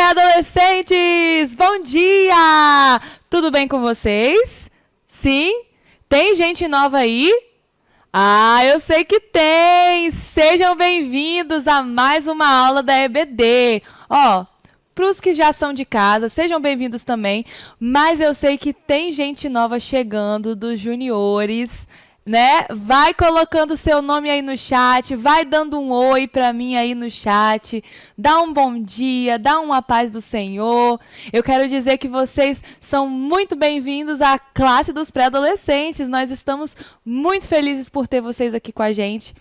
pré-adolescentes! Bom dia! Tudo bem com vocês? Sim? Tem gente nova aí? Ah, eu sei que tem! Sejam bem-vindos a mais uma aula da EBD. Ó, para os que já são de casa, sejam bem-vindos também, mas eu sei que tem gente nova chegando dos juniores, né? Vai colocando seu nome aí no chat, vai dando um oi para mim aí no chat, dá um bom dia, dá uma paz do Senhor. Eu quero dizer que vocês são muito bem-vindos à classe dos pré-adolescentes. Nós estamos muito felizes por ter vocês aqui com a gente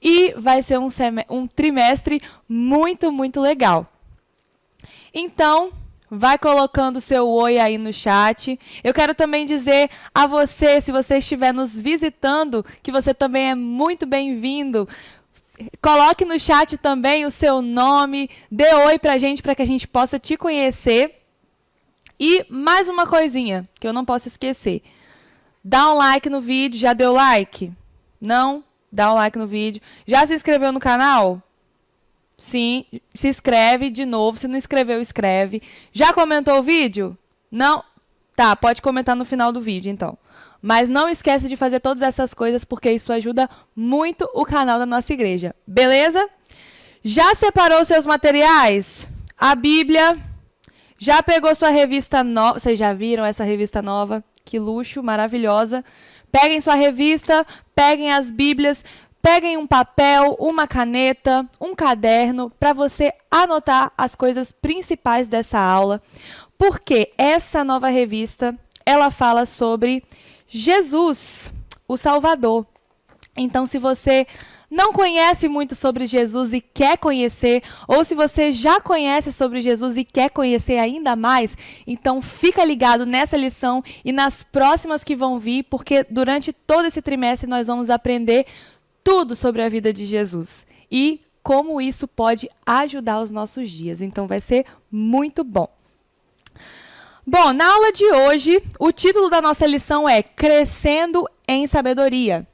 e vai ser um trimestre muito, muito legal. Então, vai colocando seu oi aí no chat. Eu quero também dizer a você, se você estiver nos visitando, que você também é muito bem-vindo. Coloque no chat também o seu nome, dê oi pra gente para que a gente possa te conhecer. E mais uma coisinha que eu não posso esquecer. Dá um like no vídeo, já deu like? Não? Dá um like no vídeo. Já se inscreveu no canal? Sim, se inscreve de novo. Se não inscreveu, escreve. Já comentou o vídeo? Não? Tá, pode comentar no final do vídeo, então. Mas não esquece de fazer todas essas coisas, porque isso ajuda muito o canal da nossa igreja. Beleza? Já separou seus materiais? A Bíblia? Já pegou sua revista nova? Vocês já viram essa revista nova? Que luxo, maravilhosa. Peguem sua revista, peguem as Bíblias. Peguem um papel, uma caneta, um caderno para você anotar as coisas principais dessa aula, porque essa nova revista, ela fala sobre Jesus, o Salvador. Então, se você não conhece muito sobre Jesus e quer conhecer, ou se você já conhece sobre Jesus e quer conhecer ainda mais, então fica ligado nessa lição e nas próximas que vão vir, porque durante todo esse trimestre nós vamos aprender tudo sobre a vida de Jesus e como isso pode ajudar os nossos dias. Então, vai ser muito bom. Bom, na aula de hoje, o título da nossa lição é Crescendo em Sabedoria.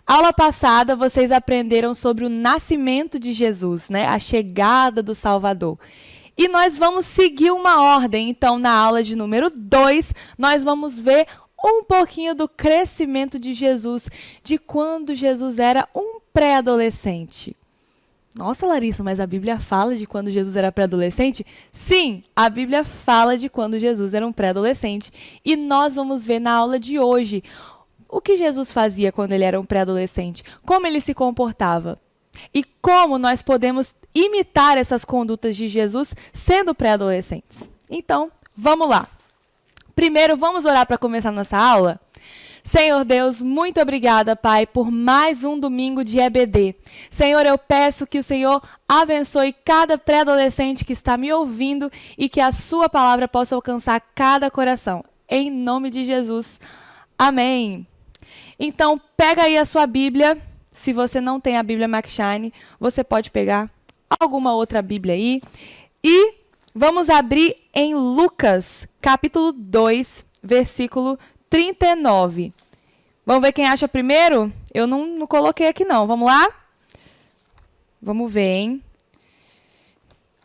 Aula passada, vocês aprenderam sobre o nascimento de Jesus, né? A chegada do Salvador. E nós vamos seguir uma ordem. Então, na aula de número 2, nós vamos ver um pouquinho do crescimento de Jesus, de quando Jesus era um pré-adolescente. Nossa, Larissa, mas a Bíblia fala de quando Jesus era pré-adolescente? Sim, a Bíblia fala de quando Jesus era um pré-adolescente. E nós vamos ver na aula de hoje o que Jesus fazia quando ele era um pré-adolescente, como ele se comportava e como nós podemos imitar essas condutas de Jesus sendo pré-adolescentes. Então, vamos lá. Primeiro, vamos orar para começar nossa aula? Senhor Deus, muito obrigada, Pai, por mais um domingo de EBD. Senhor, eu peço que o Senhor abençoe cada pré-adolescente que está me ouvindo e que a sua palavra possa alcançar cada coração. Em nome de Jesus. Amém. Então, pega aí a sua Bíblia. Se você não tem a Bíblia McShine, você pode pegar alguma outra Bíblia aí. E vamos abrir em Lucas, capítulo 2, versículo 39. Vamos ver quem acha primeiro? Eu não coloquei aqui não. Vamos lá? Vamos ver, hein?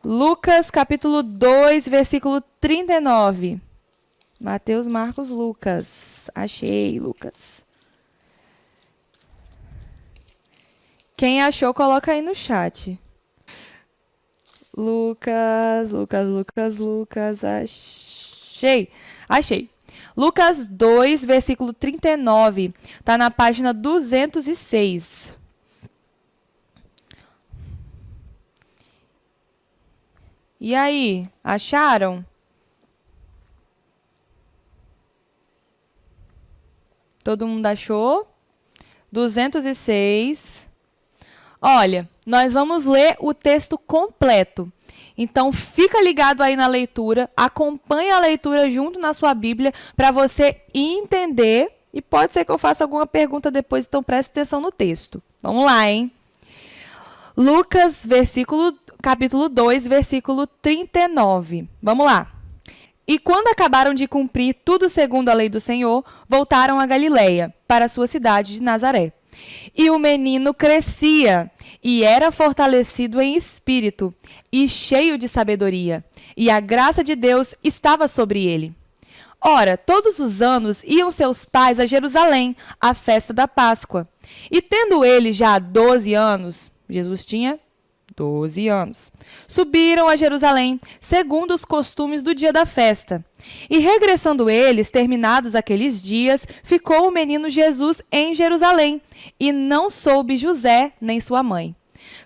Lucas, capítulo 2, versículo 39. Mateus, Marcos, Lucas. Achei, Lucas. Quem achou, coloca aí no chat. Lucas, achei. Lucas 2, versículo 39, está na página 206. E aí, acharam? Todo mundo achou? 206. Olha, nós vamos ler o texto completo. Então, fica ligado aí na leitura, acompanhe a leitura junto na sua Bíblia para você entender. E pode ser que eu faça alguma pergunta depois, então preste atenção no texto. Vamos lá, hein? Lucas, capítulo 2, versículo 39. Vamos lá. E quando acabaram de cumprir tudo segundo a lei do Senhor, voltaram a Galiléia, para a sua cidade de Nazaré. E o menino crescia e era fortalecido em espírito e cheio de sabedoria, e a graça de Deus estava sobre ele. Ora, todos os anos iam seus pais a Jerusalém, à festa da Páscoa. E tendo ele já 12 anos, Jesus tinha 12 anos, subiram a Jerusalém, segundo os costumes do dia da festa. E regressando eles, terminados aqueles dias, ficou o menino Jesus em Jerusalém, e não soube José nem sua mãe.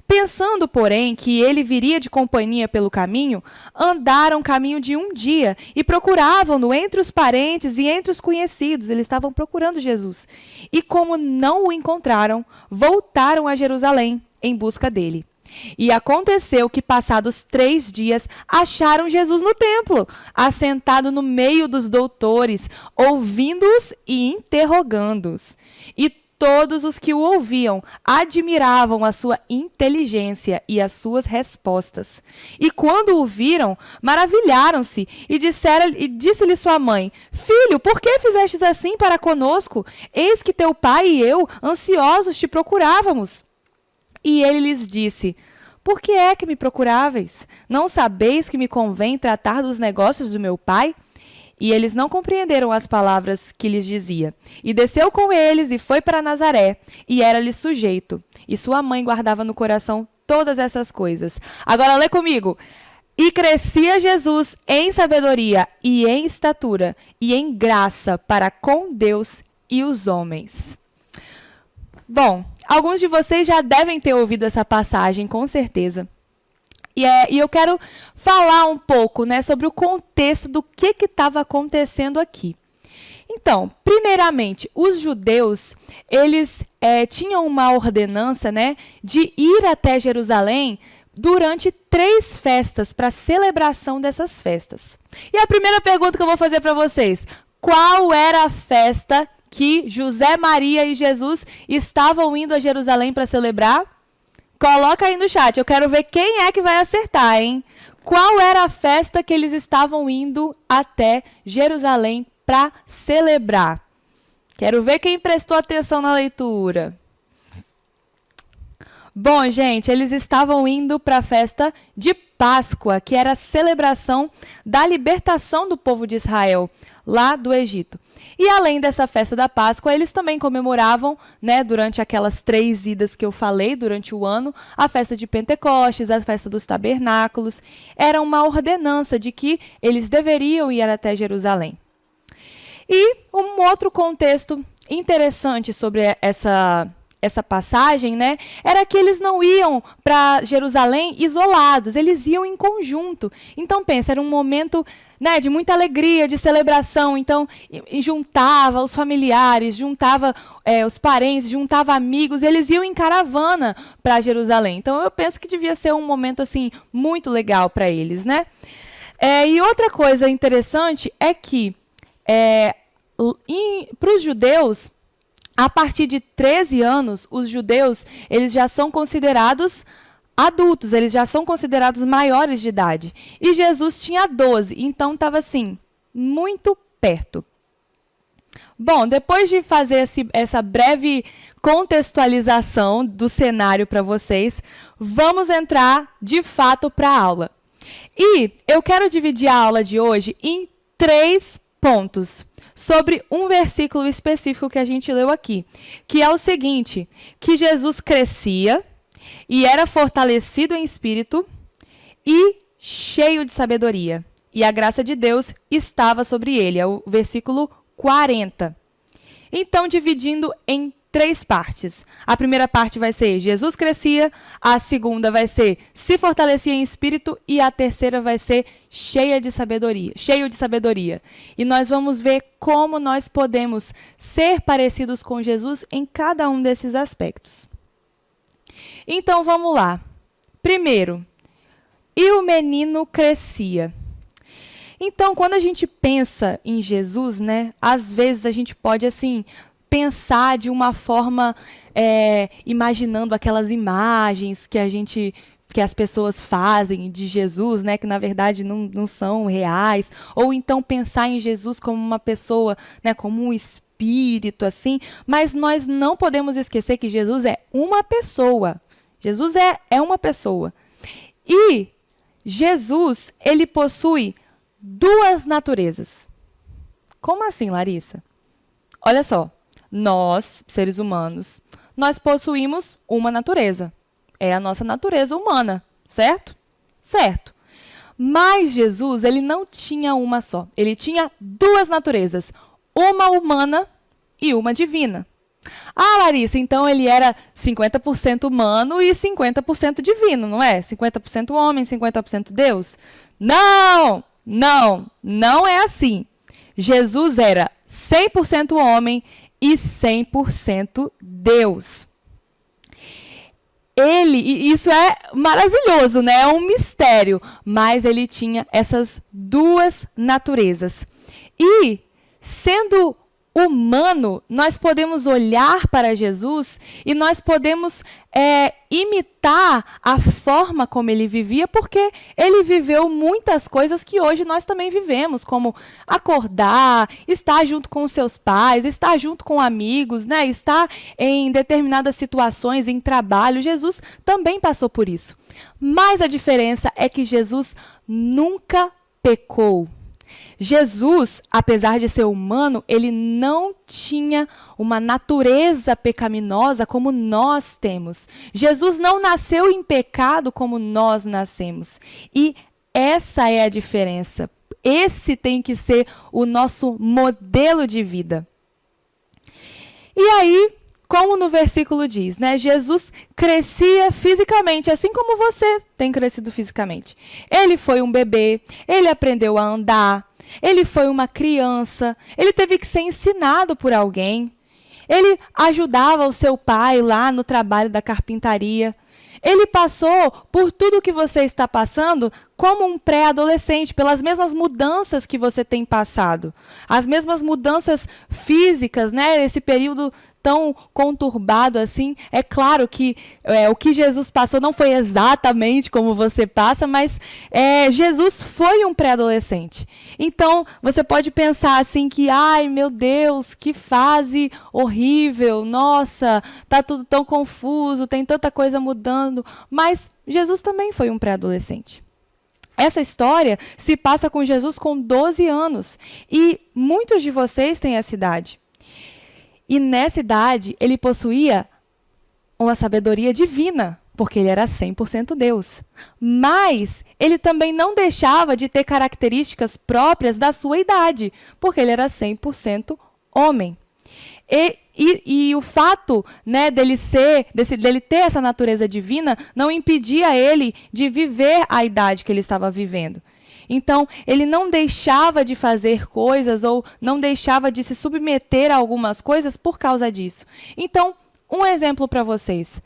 Pensando, porém, que ele viria de companhia pelo caminho, andaram caminho de um dia e procuravam-no entre os parentes e entre os conhecidos. Eles estavam procurando Jesus. E como não o encontraram, voltaram a Jerusalém em busca dele. E aconteceu que, passados 3 dias, acharam Jesus no templo, assentado no meio dos doutores, ouvindo-os e interrogando-os. E todos os que o ouviam admiravam a sua inteligência e as suas respostas. E quando o viram, maravilharam-se e disse-lhe sua mãe: Filho, por que fizestes assim para conosco? Eis que teu pai e eu, ansiosos, te procurávamos. E ele lhes disse: Por que é que me procuráveis? Não sabeis que me convém tratar dos negócios do meu pai? E eles não compreenderam as palavras que lhes dizia. E desceu com eles e foi para Nazaré, e era-lhe sujeito. E sua mãe guardava no coração todas essas coisas. Agora lê comigo. E crescia Jesus em sabedoria e em estatura e em graça para com Deus e os homens. Bom, alguns de vocês já devem ter ouvido essa passagem, com certeza. E eu quero falar um pouco, né, sobre o contexto do que estava acontecendo aqui. Então, primeiramente, os judeus, eles tinham uma ordenança, né, de ir até Jerusalém durante 3 festas, para celebração dessas festas. E a primeira pergunta que eu vou fazer para vocês: qual era a festa que José, Maria e Jesus estavam indo a Jerusalém para celebrar? Coloca aí no chat, eu quero ver quem é que vai acertar, hein? Qual era a festa que eles estavam indo até Jerusalém para celebrar? Quero ver quem prestou atenção na leitura. Bom, gente, eles estavam indo para a festa de Páscoa, que era a celebração da libertação do povo de Israel, lá do Egito. E além dessa festa da Páscoa, eles também comemoravam, né, durante aquelas 3 idas que eu falei durante o ano, a festa de Pentecostes, a festa dos tabernáculos. Era uma ordenança de que eles deveriam ir até Jerusalém. E um outro contexto interessante sobre essa passagem, né, era que eles não iam para Jerusalém isolados, eles iam em conjunto. Então, pensa, era um momento, né, de muita alegria, de celebração. Então, juntava os familiares, juntava os parentes, juntava amigos, eles iam em caravana para Jerusalém. Então, eu penso que devia ser um momento assim muito legal para eles, né? E outra coisa interessante é que, para os judeus, a partir de 13 anos, os judeus, eles já são considerados adultos, eles já são considerados maiores de idade. E Jesus tinha 12, então estava assim, muito perto. Bom, depois de fazer essa breve contextualização do cenário para vocês, vamos entrar de fato para a aula. E eu quero dividir a aula de hoje em 3 pontos, sobre um versículo específico que a gente leu aqui, que é o seguinte: que Jesus crescia e era fortalecido em espírito e cheio de sabedoria, e a graça de Deus estava sobre ele. É o versículo 40. Então, dividindo em 3 partes. A primeira parte vai ser Jesus crescia, a segunda vai ser se fortalecia em espírito e a terceira vai ser cheio de sabedoria. E nós vamos ver como nós podemos ser parecidos com Jesus em cada um desses aspectos. Então, vamos lá. Primeiro, e o menino crescia. Então, quando a gente pensa em Jesus, né, às vezes a gente pode, assim, pensar de uma forma, imaginando aquelas imagens que as pessoas fazem de Jesus, né, que na verdade não são reais, ou então pensar em Jesus como uma pessoa, né, como espírito, assim, mas nós não podemos esquecer que Jesus é uma pessoa. Jesus é uma pessoa. E Jesus, ele possui duas naturezas. Como assim, Larissa? Olha só, nós, seres humanos, nós possuímos uma natureza. É a nossa natureza humana, certo? Certo. Mas Jesus, ele não tinha uma só. Ele tinha duas naturezas, uma humana e uma divina. Ah, Larissa, então ele era 50% humano e 50% divino, não é? 50% homem, 50% Deus? Não, não é assim. Jesus era 100% homem e 100% Deus. E isso é maravilhoso, né? É um mistério, mas ele tinha essas duas naturezas. E, sendo humano, nós podemos olhar para Jesus e nós podemos imitar a forma como ele vivia, porque ele viveu muitas coisas que hoje nós também vivemos, como acordar, estar junto com seus pais, estar junto com amigos, né? Estar em determinadas situações, em trabalho. Jesus também passou por isso. Mas a diferença é que Jesus nunca pecou. Jesus, apesar de ser humano, ele não tinha uma natureza pecaminosa como nós temos. Jesus não nasceu em pecado como nós nascemos. E essa é a diferença. Esse tem que ser o nosso modelo de vida. E aí, como no versículo diz, né? Jesus crescia fisicamente, assim como você tem crescido fisicamente. Ele foi um bebê, ele aprendeu a andar, ele foi uma criança, ele teve que ser ensinado por alguém. Ele ajudava o seu pai lá no trabalho da carpintaria. Ele passou por tudo que você está passando como um pré-adolescente, pelas mesmas mudanças que você tem passado. As mesmas mudanças físicas, né? Esse período tão conturbado assim. É claro que o que Jesus passou não foi exatamente como você passa, mas Jesus foi um pré-adolescente. Então, você pode pensar assim que, ai, meu Deus, que fase horrível, nossa, tá tudo tão confuso, tem tanta coisa mudando. Mas Jesus também foi um pré-adolescente. Essa história se passa com Jesus com 12 anos. E muitos de vocês têm essa idade. E nessa idade, ele possuía uma sabedoria divina, porque ele era 100% Deus. Mas ele também não deixava de ter características próprias da sua idade, porque ele era 100% homem. E o fato, né, dele ter essa natureza divina não impedia ele de viver a idade que ele estava vivendo. Então, ele não deixava de fazer coisas ou não deixava de se submeter a algumas coisas por causa disso. Então, um exemplo para vocês.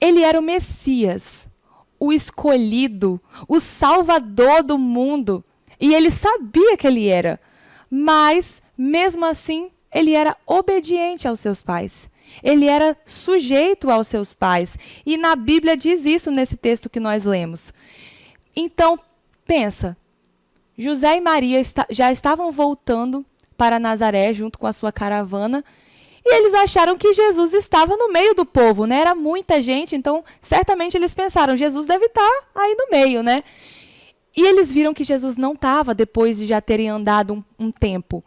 Ele era o Messias, o escolhido, o Salvador do mundo. E ele sabia que ele era. Mas, mesmo assim, ele era obediente aos seus pais. Ele era sujeito aos seus pais. E na Bíblia diz isso nesse texto que nós lemos. Então, pensa. José e Maria já estavam voltando para Nazaré junto com a sua caravana. E eles acharam que Jesus estava no meio do povo, né? Era muita gente, então certamente eles pensaram, Jesus deve estar aí no meio, né? E eles viram que Jesus não estava depois de já terem andado um tempo.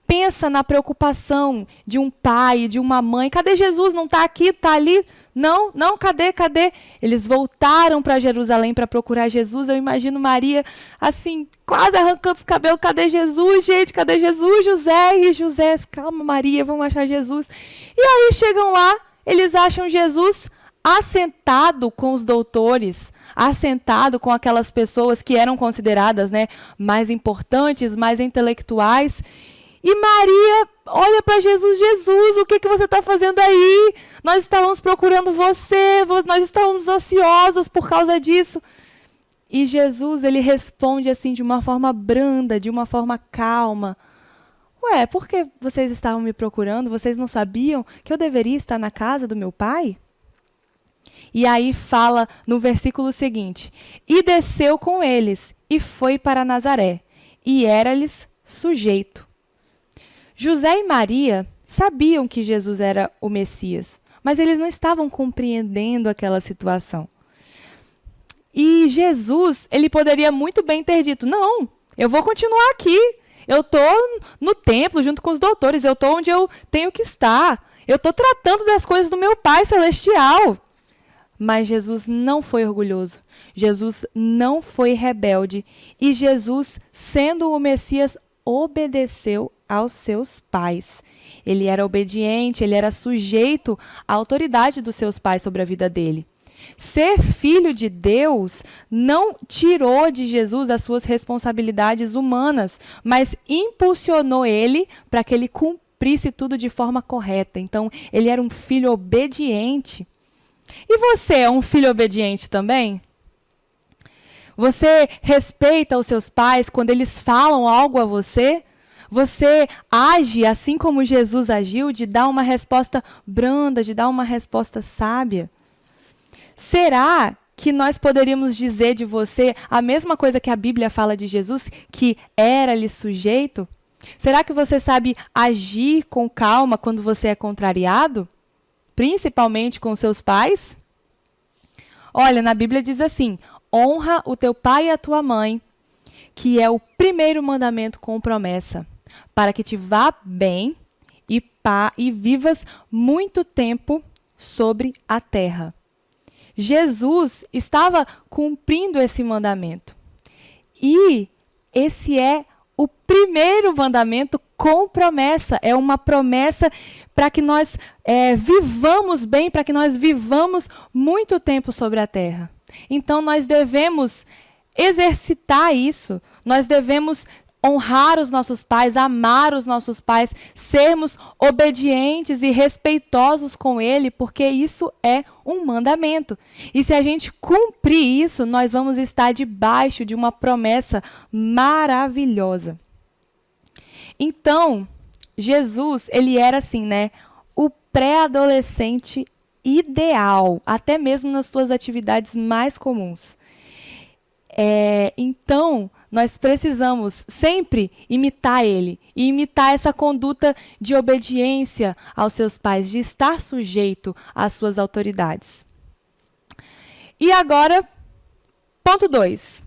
Pensa na preocupação de um pai, de uma mãe. Cadê Jesus? Não está aqui? Está ali? Não, cadê? Eles voltaram para Jerusalém para procurar Jesus. Eu imagino Maria, assim, quase arrancando os cabelos. Cadê Jesus, gente? Cadê Jesus? José, calma, Maria, vamos achar Jesus. E aí chegam lá, eles acham Jesus assentado com os doutores, assentado com aquelas pessoas que eram consideradas, né, mais importantes, mais intelectuais. E Maria olha para Jesus, o que você está fazendo aí? Nós estávamos procurando você, nós estávamos ansiosos por causa disso. E Jesus, ele responde assim de uma forma branda, de uma forma calma. Ué, por que vocês estavam me procurando? Vocês não sabiam que eu deveria estar na casa do meu pai? E aí fala no versículo seguinte, e desceu com eles, e foi para Nazaré, e era-lhes sujeito. José e Maria, sabiam que Jesus era o Messias, mas eles não estavam compreendendo aquela situação. E Jesus, ele poderia muito bem ter dito, não, eu vou continuar aqui. Eu estou no templo junto com os doutores, eu estou onde eu tenho que estar. Eu estou tratando das coisas do meu Pai Celestial. Mas Jesus não foi orgulhoso. Jesus não foi rebelde. E Jesus, sendo o Messias, obedeceu aos seus pais. Ele era obediente, ele era sujeito à autoridade dos seus pais sobre a vida dele. Ser filho de Deus não tirou de Jesus as suas responsabilidades humanas, mas impulsionou ele para que ele cumprisse tudo de forma correta. Então, ele era um filho obediente. E você é um filho obediente também? Você respeita os seus pais quando eles falam algo a você? Você age assim como Jesus agiu, de dar uma resposta branda, de dar uma resposta sábia? Será que nós poderíamos dizer de você a mesma coisa que a Bíblia fala de Jesus, que era-lhe sujeito? Será que você sabe agir com calma quando você é contrariado? Principalmente com seus pais? Olha, na Bíblia diz assim, honra o teu pai e a tua mãe, que é o primeiro mandamento com promessa, para que te vá bem e vivas muito tempo sobre a terra. Jesus estava cumprindo esse mandamento. E esse é o primeiro mandamento com promessa. É uma promessa para que nós vivamos bem, para que nós vivamos muito tempo sobre a terra. Então, nós devemos exercitar isso. Nós devemos honrar os nossos pais, amar os nossos pais, sermos obedientes e respeitosos com ele, porque isso é um mandamento. E se a gente cumprir isso, nós vamos estar debaixo de uma promessa maravilhosa. Então, Jesus, ele era assim, né? O pré-adolescente ideal, até mesmo nas suas atividades mais comuns. Então, nós precisamos sempre imitar ele e imitar essa conduta de obediência aos seus pais, de estar sujeito às suas autoridades. E agora, ponto 2.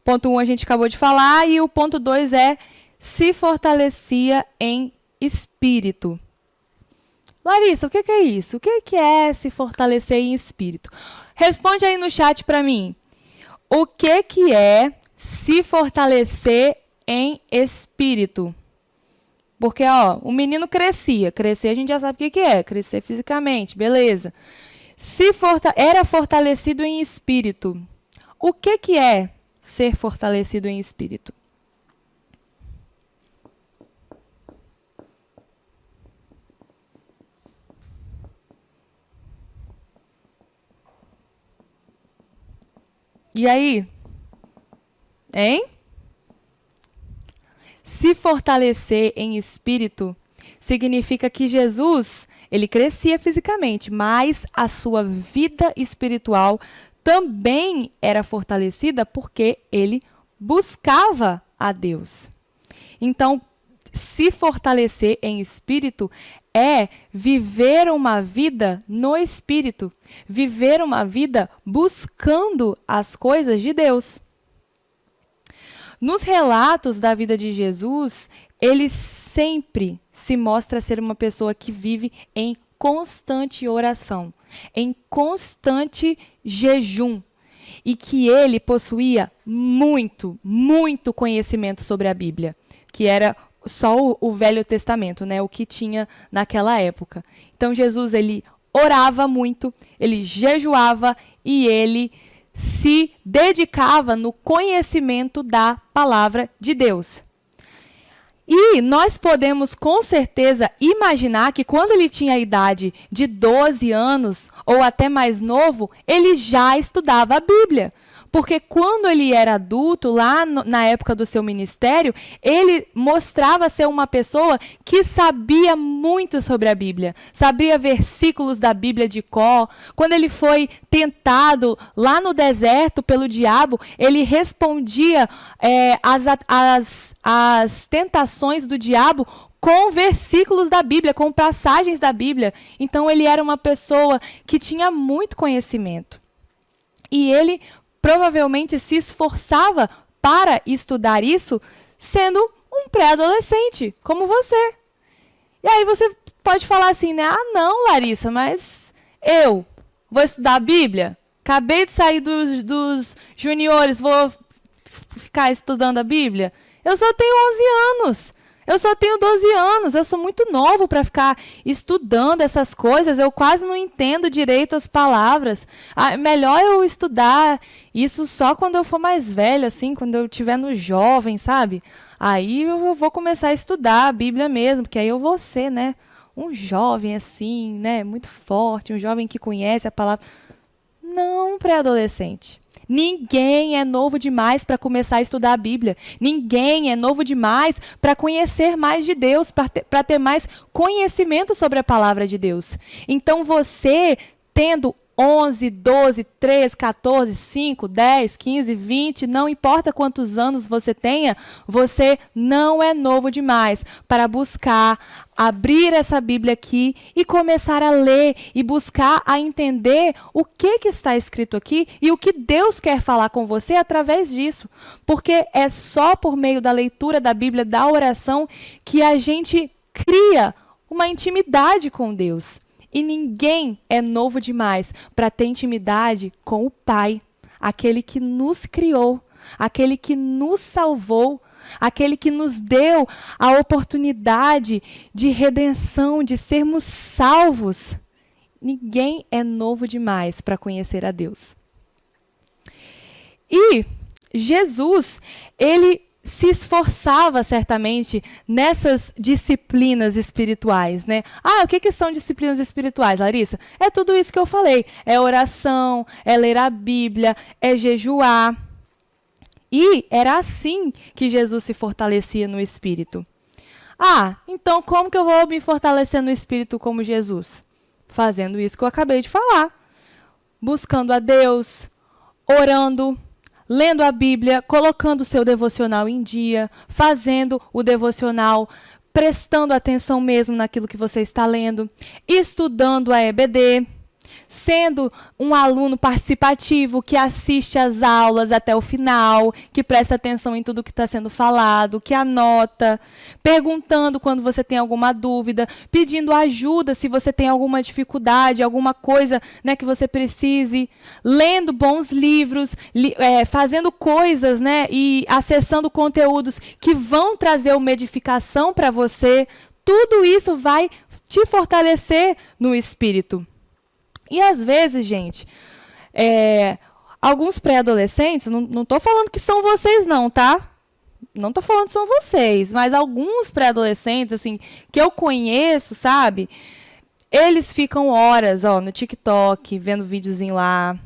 Ponto 1 a gente acabou de falar e o ponto 2 é se fortalecia em espírito. Larissa, o que é isso? O que é se fortalecer em espírito? Responde aí no chat para mim. O que é se fortalecer em espírito? Porque, o menino crescia. Crescer a gente já sabe o que é. Crescer fisicamente, beleza. Era fortalecido em espírito. O que é ser fortalecido em espírito? E aí? Hein? Se fortalecer em espírito significa que Jesus, ele crescia fisicamente, mas a sua vida espiritual também era fortalecida porque ele buscava a Deus. Então, se fortalecer em espírito é viver uma vida no espírito, viver uma vida buscando as coisas de Deus. Nos relatos da vida de Jesus, ele sempre se mostra ser uma pessoa que vive em constante oração, em constante jejum, e que ele possuía muito, muito conhecimento sobre a Bíblia, que era só o Velho Testamento, né, o que tinha naquela época. Então, Jesus, ele orava muito, ele jejuava e ele se dedicava no conhecimento da palavra de Deus. E nós podemos com certeza imaginar que quando ele tinha a idade de 12 anos ou até mais novo, ele já estudava a Bíblia. Porque quando ele era adulto, lá na época do seu ministério, ele mostrava ser uma pessoa que sabia muito sobre a Bíblia. Sabia versículos da Bíblia de cor. Quando ele foi tentado lá no deserto pelo diabo, ele respondia às tentações do diabo com versículos da Bíblia, com passagens da Bíblia. Então ele era uma pessoa que tinha muito conhecimento. E ele provavelmente se esforçava para estudar isso, sendo um pré-adolescente, como você. E aí você pode falar assim, né? Ah, não, Larissa, mas eu vou estudar a Bíblia? Acabei de sair dos juniores, vou ficar estudando a Bíblia? Eu só tenho 11 anos. Eu só tenho 12 anos, eu sou muito novo para ficar estudando essas coisas, eu quase não entendo direito as palavras. Melhor eu estudar isso só quando eu for mais velha, assim, quando eu estiver no jovem, sabe? Aí eu vou começar a estudar a Bíblia mesmo, porque aí eu vou ser, né, um jovem assim, né, muito forte, um jovem que conhece a palavra. Não, pré-adolescente. Ninguém é novo demais para começar a estudar a Bíblia. Ninguém é novo demais para conhecer mais de Deus, para ter mais conhecimento sobre a palavra de Deus. Então você, tendo 11, 12, 13, 14, 5, 10, 15, 20, não importa quantos anos você tenha, você não é novo demais para buscar abrir essa Bíblia aqui e começar a ler e buscar a entender o que está escrito aqui e o que Deus quer falar com você através disso. Porque é só por meio da leitura da Bíblia, da oração, que a gente cria uma intimidade com Deus. E ninguém é novo demais para ter intimidade com o Pai, aquele que nos criou, aquele que nos salvou, aquele que nos deu a oportunidade de redenção, de sermos salvos. Ninguém é novo demais para conhecer a Deus. E Jesus, ele se esforçava certamente nessas disciplinas espirituais, né? Ah, o que são disciplinas espirituais, Larissa? É tudo isso que eu falei. É oração, é ler a Bíblia, é jejuar. E era assim que Jesus se fortalecia no Espírito. Ah, então como que eu vou me fortalecer no Espírito como Jesus? Fazendo isso que eu acabei de falar. Buscando a Deus, orando, lendo a Bíblia, colocando o seu devocional em dia, fazendo o devocional, prestando atenção mesmo naquilo que você está lendo, estudando a EBD, sendo um aluno participativo que assiste às aulas até o final, que presta atenção em tudo que está sendo falado, que anota, perguntando quando você tem alguma dúvida, pedindo ajuda se você tem alguma dificuldade, alguma coisa, né, que você precise, lendo bons livros, fazendo coisas, né, e acessando conteúdos que vão trazer uma edificação para você. Tudo isso vai te fortalecer no espírito. E às vezes, gente, alguns pré-adolescentes, não estou falando que são vocês não, tá? Não estou falando que são vocês, mas alguns pré-adolescentes, assim, que eu conheço, sabe? Eles ficam horas, no TikTok, vendo videozinho lá.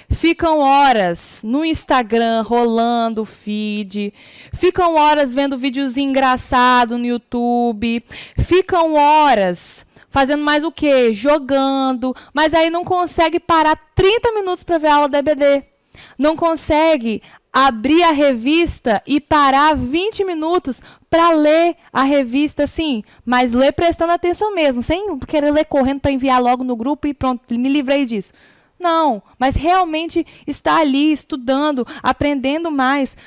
Ficam horas no Instagram, rolando o feed. Ficam horas vendo videozinho engraçado no YouTube. Ficam horas fazendo mais o quê? Jogando. Mas aí não consegue parar 30 minutos para ver a aula da EBD. Não consegue abrir a revista e parar 20 minutos para ler a revista, assim, mas ler prestando atenção mesmo, sem querer ler correndo para enviar logo no grupo e pronto, me livrei disso. Não, mas realmente está ali estudando, aprendendo mais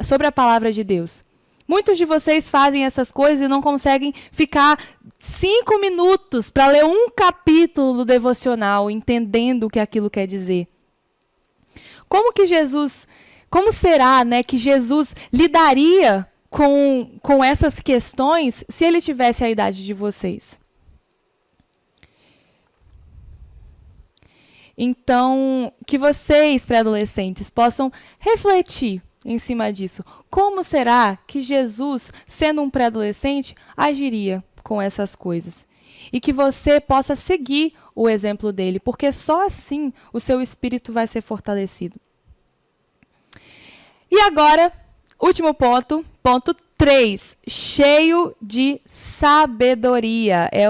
sobre a palavra de Deus. Muitos de vocês fazem essas coisas e não conseguem ficar 5 minutos para ler um capítulo do devocional, entendendo o que aquilo quer dizer. Como será, né, que Jesus lidaria com essas questões se ele tivesse a idade de vocês? Então, que vocês, pré-adolescentes, possam refletir em cima disso. Como será que Jesus, sendo um pré-adolescente, agiria com essas coisas? E que você possa seguir o exemplo dele, porque só assim o seu espírito vai ser fortalecido. E agora, último ponto, ponto 3, cheio de sabedoria. É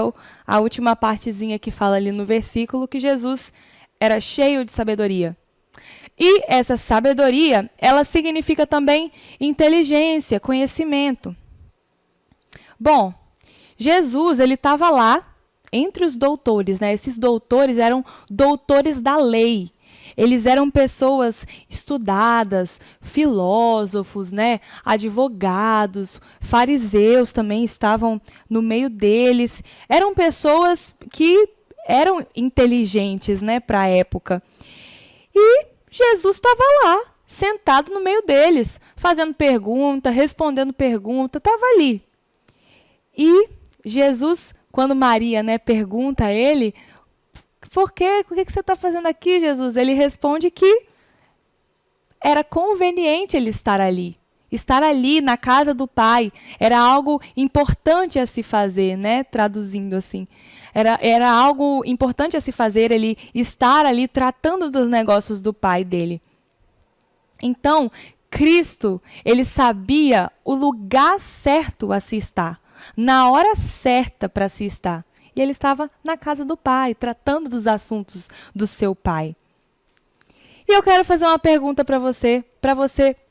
a última partezinha que fala ali no versículo que Jesus era cheio de sabedoria. E essa sabedoria, ela significa também inteligência, conhecimento. Bom, Jesus, ele estava lá entre os doutores, né? Esses doutores eram doutores da lei. Eles eram pessoas estudadas, filósofos, né? Advogados, fariseus também estavam no meio deles. Eram pessoas que eram inteligentes, né, para a época. E Jesus estava lá, sentado no meio deles, fazendo pergunta, respondendo pergunta, estava ali. E Jesus, quando Maria, né, pergunta a ele, por quê? O que você está fazendo aqui, Jesus? Ele responde que era conveniente ele estar ali. Estar ali na casa do Pai era algo importante a se fazer, né? Traduzindo assim. Era algo importante a se fazer, ele estar ali tratando dos negócios do Pai dele. Então, Cristo, ele sabia o lugar certo a se estar, na hora certa para se estar. E ele estava na casa do Pai, tratando dos assuntos do seu Pai. E eu quero fazer uma pergunta para você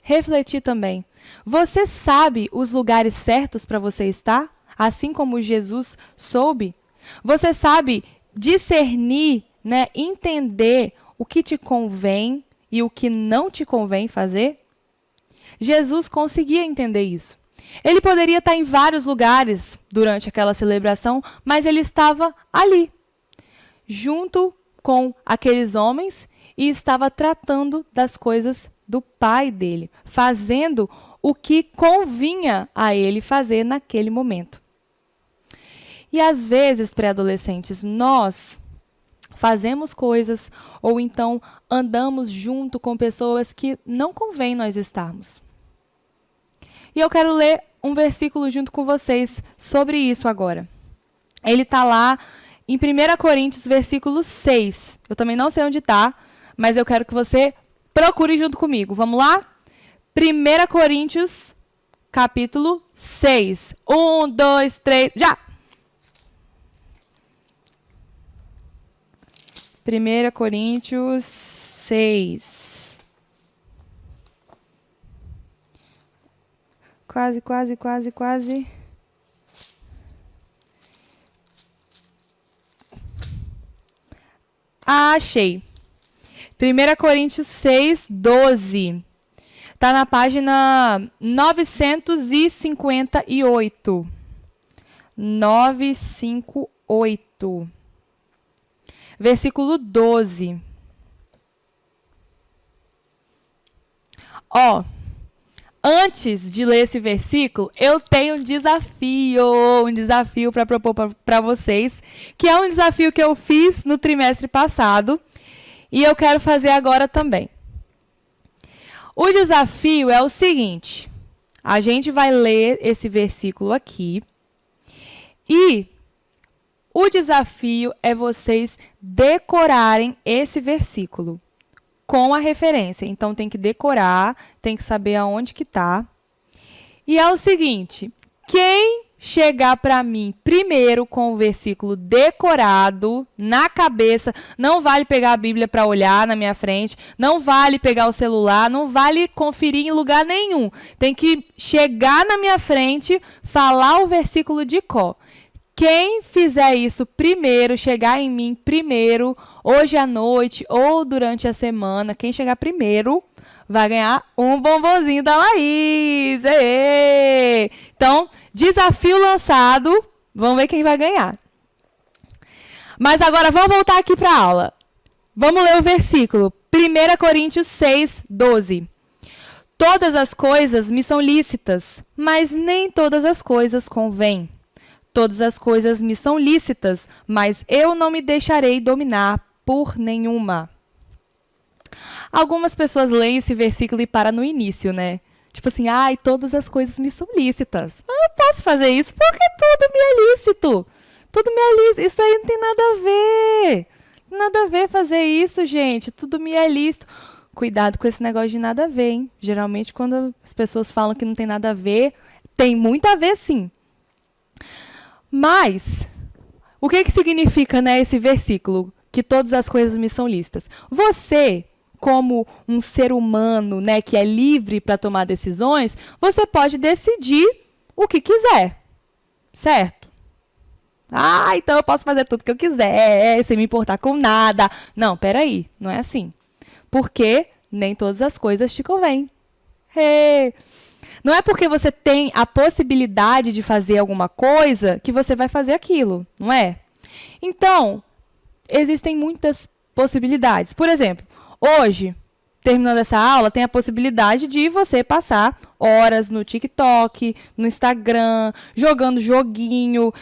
refletir também. Você sabe os lugares certos para você estar? Assim como Jesus soube? Você sabe discernir, né, entender o que te convém e o que não te convém fazer? Jesus conseguia entender isso. Ele poderia estar em vários lugares durante aquela celebração, mas ele estava ali, junto com aqueles homens, e estava tratando das coisas do Pai dele, fazendo o que convinha a ele fazer naquele momento. E às vezes, pré-adolescentes, nós fazemos coisas ou então andamos junto com pessoas que não convém nós estarmos. E eu quero ler um versículo junto com vocês sobre isso agora. Ele está lá em 1 Coríntios, versículo 6. Eu também não sei onde está, mas eu quero que você procure junto comigo. Vamos lá? 1 Coríntios, capítulo 6. 1, 2, 3, já! 1 Coríntios 6. Quase. Ah, achei. 1 Coríntios 6, 12. Está na página 958. 958. Versículo 12. Ó, antes de ler esse versículo, eu tenho um desafio para propor para vocês, que é um desafio que eu fiz no trimestre passado e eu quero fazer agora também. O desafio é o seguinte: a gente vai ler esse versículo aqui e o desafio é vocês decorarem esse versículo com a referência. Então, tem que decorar, tem que saber aonde que está. E é o seguinte, quem chegar para mim primeiro com o versículo decorado na cabeça, não vale pegar a Bíblia para olhar na minha frente, não vale pegar o celular, não vale conferir em lugar nenhum. Tem que chegar na minha frente, falar o versículo de cor. Quem fizer isso primeiro, chegar em mim primeiro, hoje à noite ou durante a semana, quem chegar primeiro vai ganhar um bombonzinho da Laís. Êê! Então, desafio lançado. Vamos ver quem vai ganhar. Mas agora vamos voltar aqui para a aula. Vamos ler o versículo. 1 Coríntios 6, 12. Todas as coisas me são lícitas, mas nem todas as coisas convêm. Todas as coisas me são lícitas, mas eu não me deixarei dominar por nenhuma. Algumas pessoas leem esse versículo e param no início, né? Tipo assim, ai, todas as coisas me são lícitas. Eu posso fazer isso porque tudo me é lícito. Tudo me é lícito. Isso aí não tem nada a ver. Nada a ver fazer isso, gente. Tudo me é lícito. Cuidado com esse negócio de nada a ver, hein? Geralmente, quando as pessoas falam que não tem nada a ver, tem muito a ver, sim. Mas, o que significa, né, esse versículo? Que todas as coisas me são lícitas. Você, como um ser humano, né, que é livre para tomar decisões, você pode decidir o que quiser, certo? Ah, então eu posso fazer tudo que eu quiser, sem me importar com nada. Não, peraí, não é assim. Porque nem todas as coisas te convêm. Hey. Não é porque você tem a possibilidade de fazer alguma coisa que você vai fazer aquilo, não é? Então, existem muitas possibilidades. Por exemplo, hoje, terminando essa aula, tem a possibilidade de você passar horas no TikTok, no Instagram, jogando joguinho,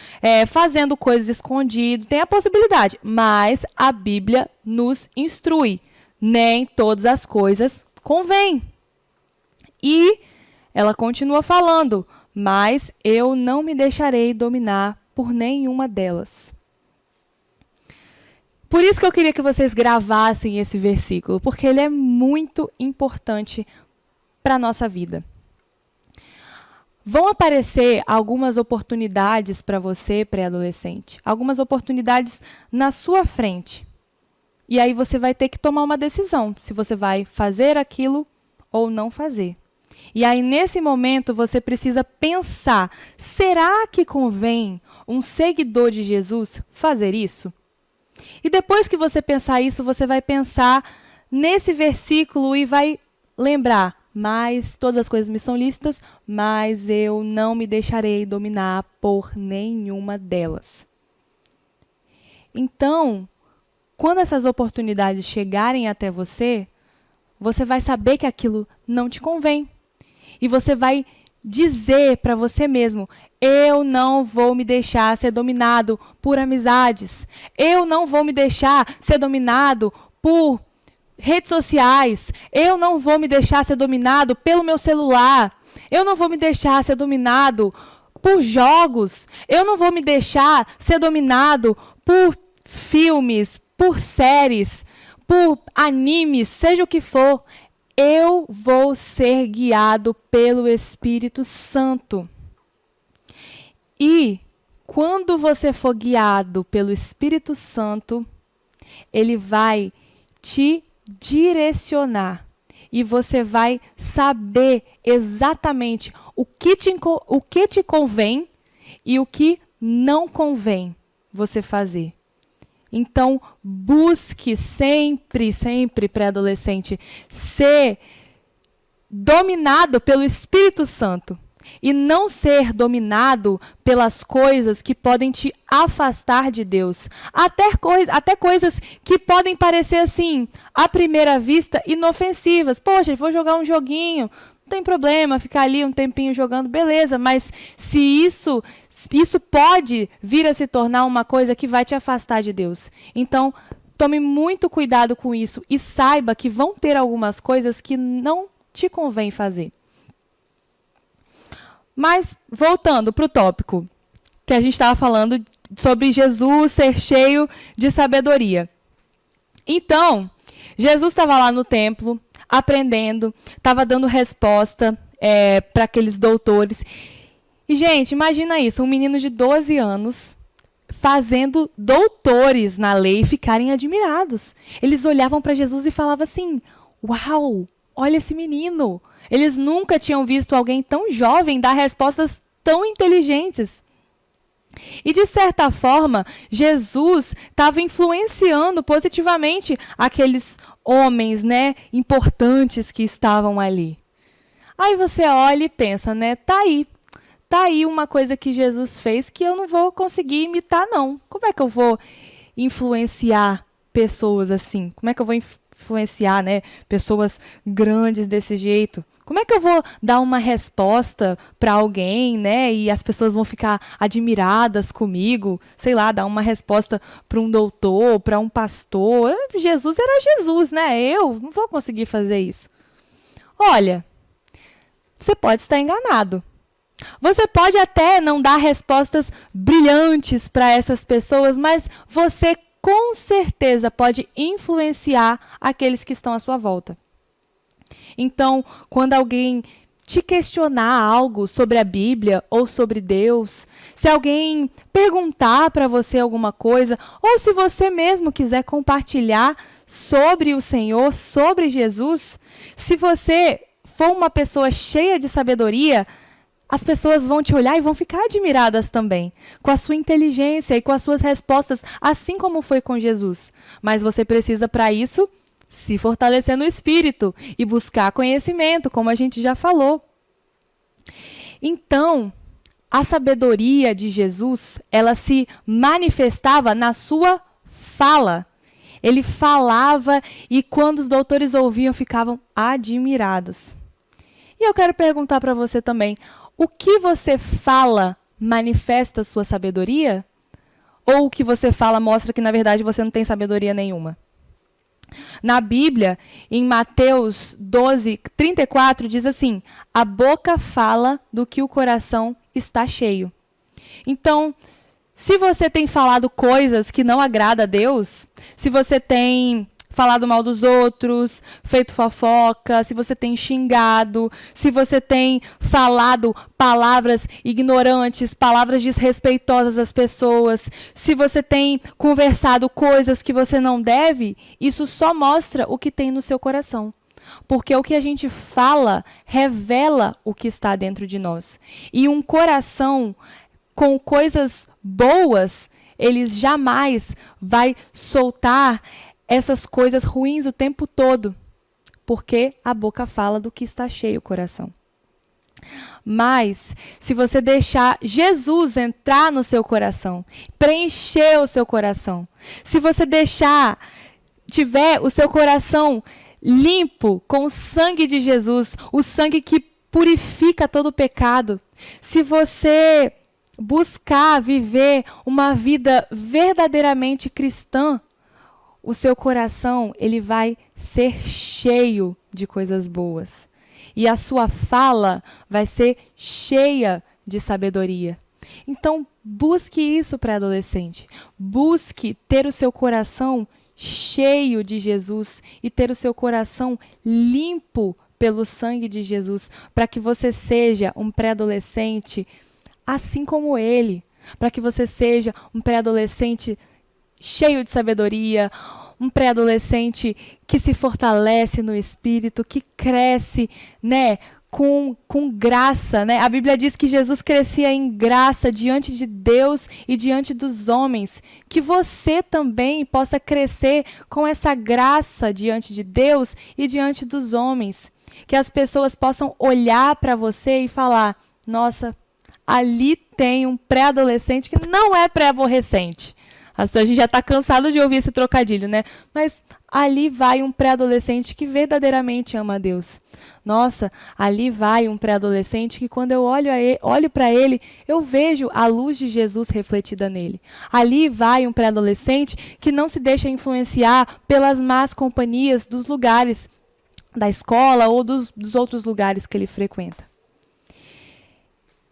fazendo coisas escondidas. Tem a possibilidade, mas a Bíblia nos instrui. Nem todas as coisas convêm. E ela continua falando, mas eu não me deixarei dominar por nenhuma delas. Por isso que eu queria que vocês gravassem esse versículo, porque ele é muito importante para a nossa vida. Vão aparecer algumas oportunidades para você, pré-adolescente. Algumas oportunidades na sua frente. E aí você vai ter que tomar uma decisão, se você vai fazer aquilo ou não fazer. E aí, nesse momento, você precisa pensar, será que convém um seguidor de Jesus fazer isso? E depois que você pensar isso, você vai pensar nesse versículo e vai lembrar, mas todas as coisas me são lícitas, mas eu não me deixarei dominar por nenhuma delas. Então, quando essas oportunidades chegarem até você, você vai saber que aquilo não te convém. E você vai dizer para você mesmo, eu não vou me deixar ser dominado por amizades. Eu não vou me deixar ser dominado por redes sociais. Eu não vou me deixar ser dominado pelo meu celular. Eu não vou me deixar ser dominado por jogos. Eu não vou me deixar ser dominado por filmes, por séries, por animes, seja o que for. Eu vou ser guiado pelo Espírito Santo. E quando você for guiado pelo Espírito Santo, ele vai te direcionar. E você vai saber exatamente o que te convém e o que não convém você fazer. Então, busque sempre, pré-adolescente, ser dominado pelo Espírito Santo e não ser dominado pelas coisas que podem te afastar de Deus. Até coisas que podem parecer assim, à primeira vista, inofensivas. Poxa, vou jogar um joguinho, não tem problema, ficar ali um tempinho jogando, beleza, mas se isso pode vir a se tornar uma coisa que vai te afastar de Deus. Então, tome muito cuidado com isso e saiba que vão ter algumas coisas que não te convém fazer. Mas, voltando para o tópico que a gente estava falando sobre Jesus ser cheio de sabedoria. Então, Jesus estava lá no templo, aprendendo, estava dando resposta para aqueles doutores. E, gente, imagina isso, um menino de 12 anos fazendo doutores na lei e ficarem admirados. Eles olhavam para Jesus e falavam assim, uau, olha esse menino. Eles nunca tinham visto alguém tão jovem dar respostas tão inteligentes. E, de certa forma, Jesus estava influenciando positivamente aqueles homens, né, importantes que estavam ali. Aí você olha e pensa, né, tá aí uma coisa que Jesus fez que eu não vou conseguir imitar, não. Como é que eu vou influenciar pessoas assim? Como é que eu vou influenciar, né, pessoas grandes desse jeito? Como é que eu vou dar uma resposta para alguém, né, e as pessoas vão ficar admiradas comigo? Sei lá, dar uma resposta para um doutor, para um pastor. Jesus era Jesus, né? Eu não vou conseguir fazer isso. Olha, você pode estar enganado. Você pode até não dar respostas brilhantes para essas pessoas, mas você com certeza pode influenciar aqueles que estão à sua volta. Então, quando alguém te questionar algo sobre a Bíblia ou sobre Deus, se alguém perguntar para você alguma coisa, ou se você mesmo quiser compartilhar sobre o Senhor, sobre Jesus, se você for uma pessoa cheia de sabedoria, as pessoas vão te olhar e vão ficar admiradas também, com a sua inteligência e com as suas respostas, assim como foi com Jesus. Mas você precisa, para isso, se fortalecer no espírito e buscar conhecimento, como a gente já falou. Então, a sabedoria de Jesus, ela se manifestava na sua fala. Ele falava e quando os doutores ouviam, ficavam admirados. E eu quero perguntar para você também, o que você fala manifesta a sua sabedoria? Ou o que você fala mostra que, na verdade, você não tem sabedoria nenhuma? Na Bíblia, em Mateus 12:34, diz assim: a boca fala do que o coração está cheio. Então, se você tem falado coisas que não agradam a Deus, se você tem falado mal dos outros, feito fofoca, se você tem xingado, se você tem falado palavras ignorantes, palavras desrespeitosas às pessoas, se você tem conversado coisas que você não deve, isso só mostra o que tem no seu coração. Porque o que a gente fala revela o que está dentro de nós. E um coração com coisas boas, ele jamais vai soltar essas coisas ruins o tempo todo, porque a boca fala do que está cheio o coração. Mas, se você deixar Jesus entrar no seu coração, preencher o seu coração, se você tiver o seu coração limpo com o sangue de Jesus, o sangue que purifica todo o pecado, se você buscar viver uma vida verdadeiramente cristã, o seu coração, ele vai ser cheio de coisas boas. E a sua fala vai ser cheia de sabedoria. Então, busque isso para adolescente. Busque ter o seu coração cheio de Jesus e ter o seu coração limpo pelo sangue de Jesus, para que você seja um pré-adolescente assim como ele, para que você seja um pré-adolescente cheio de sabedoria, um pré-adolescente que se fortalece no espírito, que cresce, né, com graça, né? A Bíblia diz que Jesus crescia em graça diante de Deus e diante dos homens. Que você também possa crescer com essa graça diante de Deus e diante dos homens. Que as pessoas possam olhar para você e falar: nossa, ali tem um pré-adolescente que não é pré-aborrecente. A gente já está cansado de ouvir esse trocadilho, né? Mas ali vai um pré-adolescente que verdadeiramente ama a Deus. Nossa, ali vai um pré-adolescente que quando eu olho para ele, eu vejo a luz de Jesus refletida nele. Ali vai um pré-adolescente que não se deixa influenciar pelas más companhias dos lugares da escola ou dos outros lugares que ele frequenta.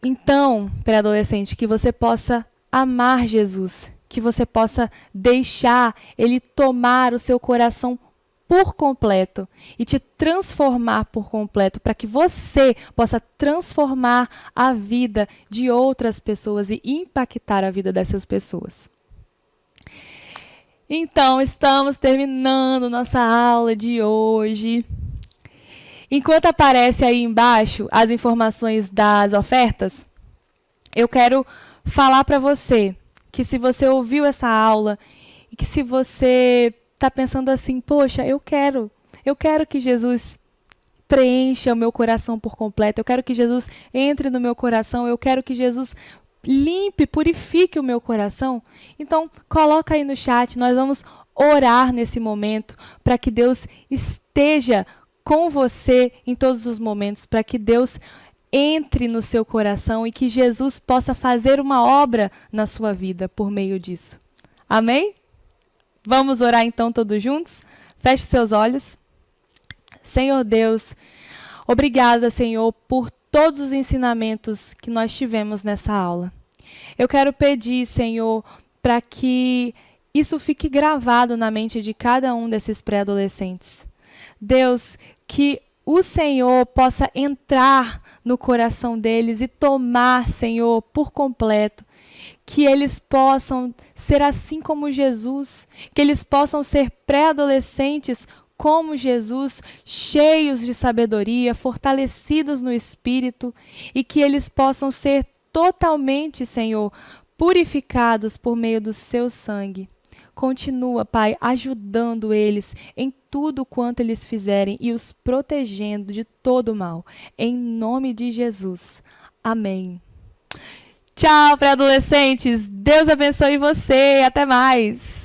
Então, pré-adolescente, que você possa amar Jesus, que você possa deixar ele tomar o seu coração por completo e te transformar por completo, para que você possa transformar a vida de outras pessoas e impactar a vida dessas pessoas. Então, estamos terminando nossa aula de hoje. Enquanto aparece aí embaixo as informações das ofertas, eu quero falar para você que se você ouviu essa aula e que se você está pensando assim, poxa, eu quero que Jesus preencha o meu coração por completo, eu quero que Jesus entre no meu coração, eu quero que Jesus limpe, purifique o meu coração. Então, coloca aí no chat, nós vamos orar nesse momento para que Deus esteja com você em todos os momentos, para que Deus entre no seu coração e que Jesus possa fazer uma obra na sua vida por meio disso. Amém? Vamos orar então todos juntos? Feche seus olhos. Senhor Deus, obrigada, Senhor, por todos os ensinamentos que nós tivemos nessa aula. Eu quero pedir, Senhor, para que isso fique gravado na mente de cada um desses pré-adolescentes. Deus, que o Senhor possa entrar no coração deles e tomar, Senhor, por completo. Que eles possam ser assim como Jesus, que eles possam ser pré-adolescentes como Jesus, cheios de sabedoria, fortalecidos no Espírito, e que eles possam ser totalmente, Senhor, purificados por meio do seu sangue. Continua, Pai, ajudando eles em tudo quanto eles fizerem e os protegendo de todo o mal. Em nome de Jesus. Amém. Tchau, pré-adolescentes. Deus abençoe você. Até mais.